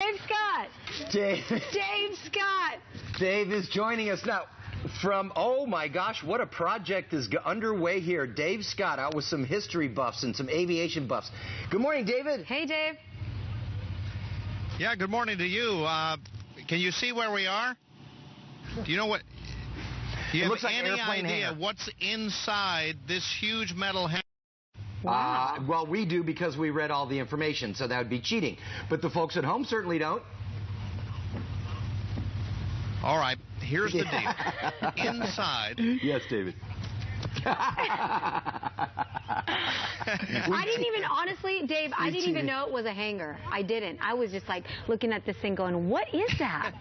Dave Scott. Dave Scott. Dave is joining us now from, oh my gosh, what a project is underway here. Dave Scott out with some history buffs and some aviation buffs. Good morning, David. Hey, Dave. Yeah, good morning to you. Can you see where we are? Do you know what? Do you have any idea what's inside this huge metal hangar? Wow. Well, we do because we read all the information, so that would be cheating. But the folks at home certainly don't. All right, here's the deal. Inside. Yes, David. I didn't even, honestly, Dave, I didn't even know it was a hangar. I didn't. I was just like looking at this thing going, what is that?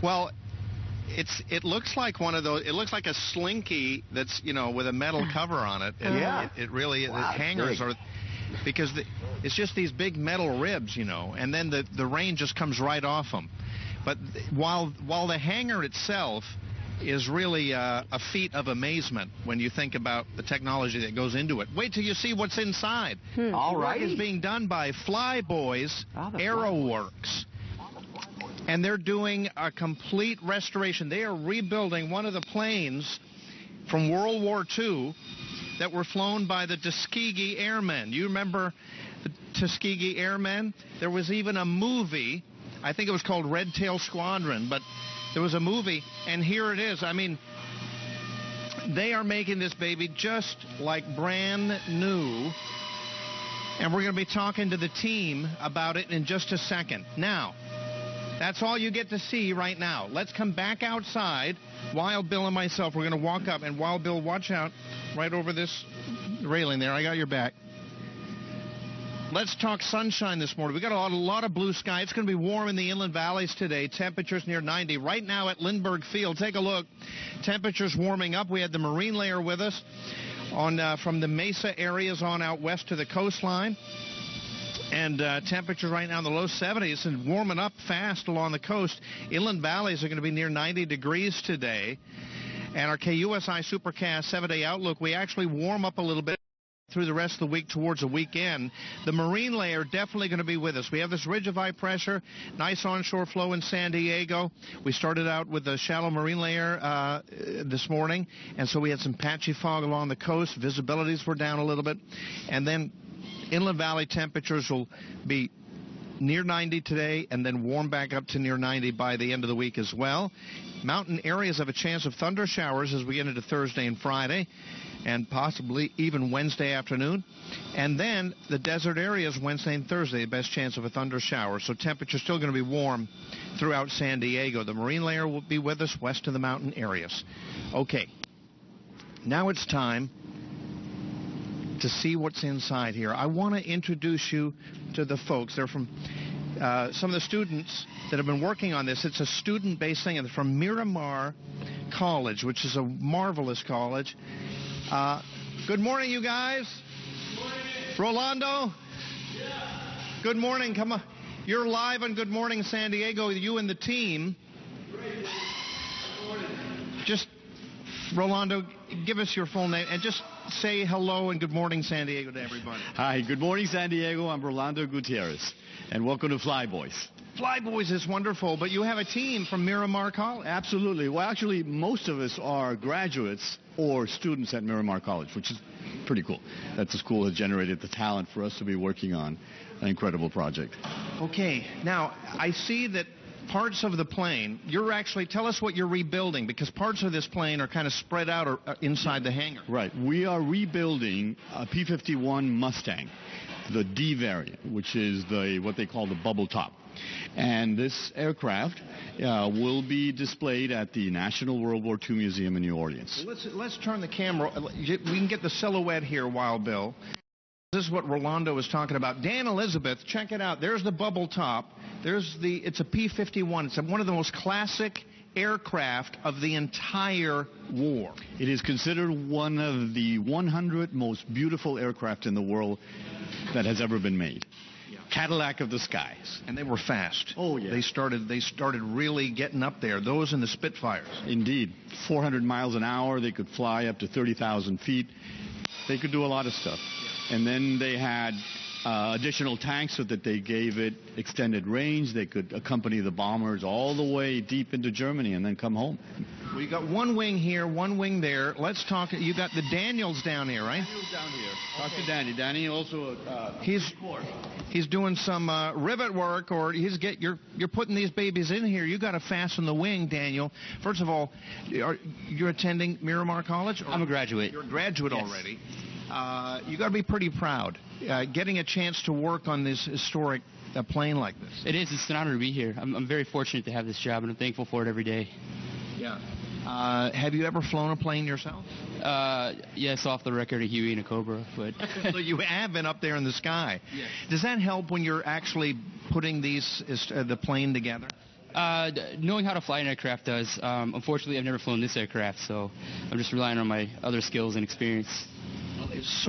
Well, it looks like one of those. It looks like a slinky that's, you know, with a metal cover on it. Yeah. It really. Wow, the hangars are, because it's just these big metal ribs, you know, and then the rain just comes right off them. But while the hangar itself is really a feat of amazement when you think about the technology that goes into it. Wait till you see what's inside. All right. The work is being done by Flyboys Aeroworks. And they're doing a complete restoration. They are rebuilding one of the planes from World War II that were flown by the Tuskegee Airmen. You remember the Tuskegee Airmen? There was even a movie. I think it was called Red Tail Squadron, but there was a movie, and here it is. I mean, they are making this baby just like brand new, and we're going to be talking to the team about it in just a second. Now, that's all you get to see right now. Let's come back outside. Wild Bill and myself, we're going to walk up, and Wild Bill, watch out right over this railing there. I got your back. Let's talk sunshine this morning. We got a lot of blue sky. It's going to be warm in the inland valleys today. Temperatures near 90. Right now at Lindbergh Field, take a look. Temperatures warming up. We had the marine layer with us from the mesa areas on out west to the coastline. And temperatures right now in the low 70s and warming up fast along the coast. Inland valleys are going to be near 90 degrees today. And our KUSI Supercast 7-day outlook, we actually warm up a little bit through the rest of the week towards the weekend. The marine layer definitely going to be with us. We have this ridge of high pressure, nice onshore flow in San Diego. We started out with the shallow marine layer this morning, and so we had some patchy fog along the coast. Visibilities were down a little bit. And then inland valley temperatures will be near 90 today and then warm back up to near 90 by the end of the week as well. Mountain areas have a chance of thunder showers as we get into Thursday and Friday, and possibly even Wednesday afternoon. And then the desert areas Wednesday and Thursday, the best chance of a thunder shower. So temperature's still going to be warm throughout San Diego. The marine layer will be with us west of the mountain areas. Okay, now it's time to see what's inside here. I want to introduce you to the folks. They're from some of the students that have been working on this. It's a student-based thing. It's from Miramar College, which is a marvelous college. Good morning, you guys. Good morning. Rolando? Yeah. Good morning. Come on. You're live on Good Morning San Diego, you and the team. Great. Good morning. Just, Rolando, give us your full name and just say hello and good morning San Diego to everybody. Hi, good morning San Diego. I'm Rolando Gutierrez, and welcome to Flyboys. Flyboys is wonderful, but you have a team from Miramar College. Absolutely. Well, actually, most of us are graduates or students at Miramar College, which is pretty cool. That the school has generated the talent for us to be working on an incredible project. Okay. Now, I see that parts of the plane, tell us what you're rebuilding, because parts of this plane are kind of spread out or inside the hangar. Right. We are rebuilding a P-51 Mustang, the D variant, which is what they call the bubble top. And this aircraft will be displayed at the National World War II Museum in New Orleans. Well, let's turn the camera. We can get the silhouette here, Wild Bill. This is what Rolando was talking about. Dan Elizabeth, check it out. There's the bubble top. It's a P-51. It's one of the most classic aircraft of the entire war. It is considered one of the 100 most beautiful aircraft in the world that has ever been made. Cadillac of the skies. And they were fast. Oh, yeah. They started really getting up there, those and the Spitfires. Indeed. 400 miles an hour. They could fly up to 30,000 feet. They could do a lot of stuff. Yeah. And then they had additional tanks so that they gave it extended range. They could accompany the bombers all the way deep into Germany and then come home. Well, you got one wing here, one wing there. Let's talk. You got the Daniels down here, right? Daniel's down here. Talk to Danny. Danny also. He's doing some rivet work, or you're putting these babies in here. You got to fasten the wing, Daniel. First of all, you're attending Miramar College? I'm a graduate. You're a graduate already. You got to be pretty proud getting a chance to work on this historic plane like this. It is. It's an honor to be here. I'm very fortunate to have this job, and I'm thankful for it every day. Yeah. Have you ever flown a plane yourself? Yes, off the record, a Huey and a Cobra. But so you have been up there in the sky. Yes. Does that help when you're actually putting the plane together? Knowing how to fly an aircraft does. Unfortunately, I've never flown this aircraft, so I'm just relying on my other skills and experience. It's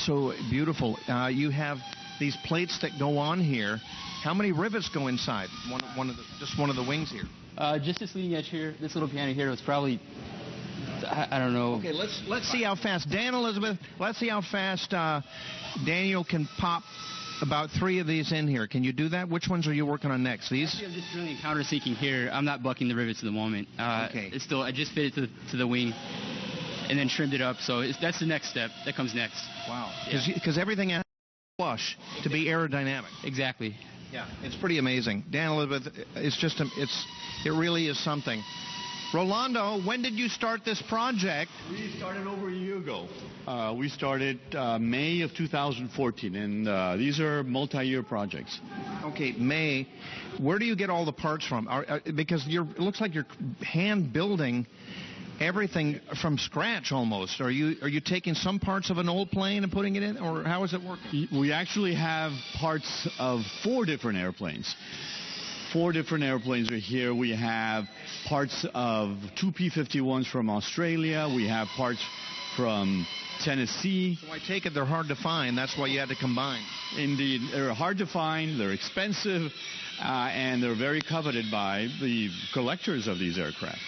so beautiful. You have these plates that go on here. How many rivets go inside? Just one of the wings here. Just this leading edge here, this little piano here was probably, I don't know. Okay, let's see how fast Elizabeth. Let's see how fast Daniel can pop about 3 of these in here. Can you do that? Which ones are you working on next? These? Actually, I'm just drilling countersinking here. I'm not bucking the rivets at the moment. Okay. It's still, I just fit it to the wing and then trimmed it up. So that's the next step. That comes next. Wow. Because everything has to be flush to be aerodynamic. Exactly. Yeah, it's pretty amazing. Dan, Elizabeth, it really is something. Rolando, when did you start this project? We started over a year ago. We started May of 2014, and these are multi-year projects. Okay, May. Where do you get all the parts from? Because it looks like you're hand building everything from scratch almost. Are you taking some parts of an old plane and putting it in, or how is it working? We actually have parts of 4 different airplanes. 4 different airplanes are here. We have parts of 2 P-51s from Australia. We have parts from Tennessee. So I take it they're hard to find. That's why you had to combine. Indeed. They're hard to find. They're expensive. And they're very coveted by the collectors of these aircraft.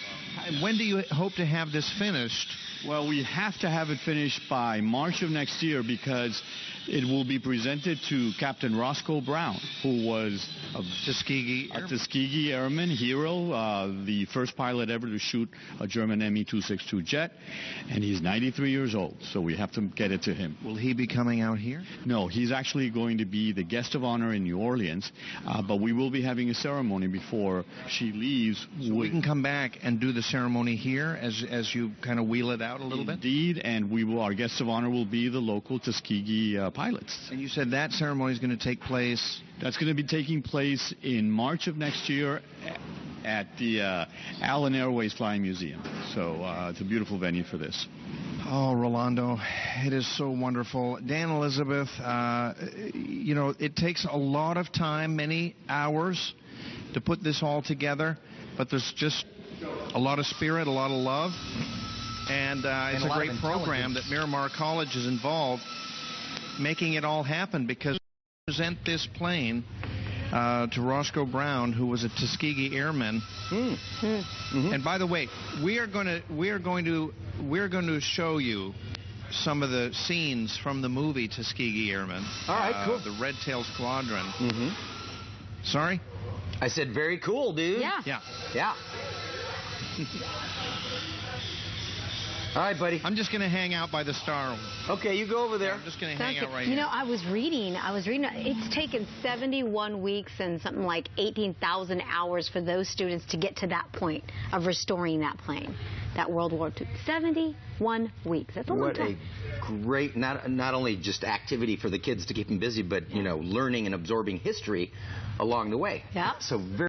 When do you hope to have this finished? Well, we have to have it finished by March of next year because it will be presented to Captain Roscoe Brown, who was a Tuskegee Airman hero, the first pilot ever to shoot a German Me-262 jet, and he's 93 years old, so we have to get it to him. Will he be coming out here? No, he's actually going to be the guest of honor in New Orleans, but we will be having a ceremony before she leaves. So we can come back and do the ceremony here as you kind of wheel it out a little bit? Indeed, and our guest of honor will be the local Tuskegee pilots. And you said that ceremony is going to take place? That's going to be taking place in March of next year at the Allen Airways Flying Museum. So it's a beautiful venue for this. Oh, Rolando, it is so wonderful. Dan, Elizabeth, it takes a lot of time, many hours to put this all together, but there's just a lot of spirit, a lot of love, and it's a great program that Miramar College is involved making it all happen, because we present this plane to Roscoe Brown, who was a Tuskegee Airman. Mm-hmm. And by the way, we're going to show you some of the scenes from the movie Tuskegee Airmen. All right, cool. The Red Tail Squadron. Mm-hmm. Sorry? I said very cool, dude. Yeah. All right, buddy. I'm just going to hang out by the star. Okay, you go over there. I'm just going to hang out right here. You know, I was reading, it's taken 71 weeks and something like 18,000 hours for those students to get to that point of restoring that plane, that World War II. 71 weeks. That's a long time. What a great, not only just activity for the kids to keep them busy, but, learning and absorbing history along the way. Yeah. So very